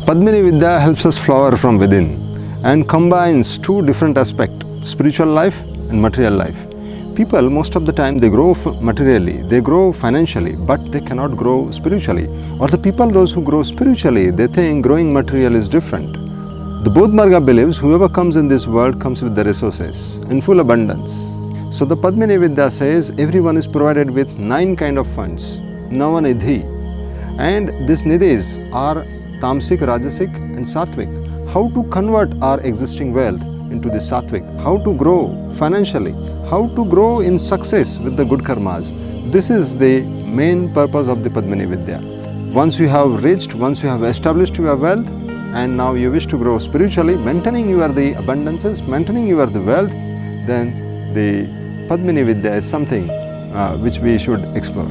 Padmini Vidya helps us flower from within and combines two different aspects, spiritual life and material life. People, most of the time, they grow materially, they grow financially, but they cannot grow spiritually. Or the people, those who grow spiritually, they think growing material is different. The BodhMarga believes whoever comes in this world comes with the resources in full abundance. So the Padmini Vidya says everyone is provided with 9 kind of funds, Navanidhi. And these nidhis are Tamasic, Rajasic and Sattvic. How to convert our existing wealth into the Sattvic, how to grow financially, how to grow in success with the good karmas. This is the main purpose of the Padmini Vidya. Once you have reached, once you have established your wealth and now you wish to grow spiritually, maintaining your the abundances, maintaining your the wealth, then the Padmini Vidya is something which we should explore.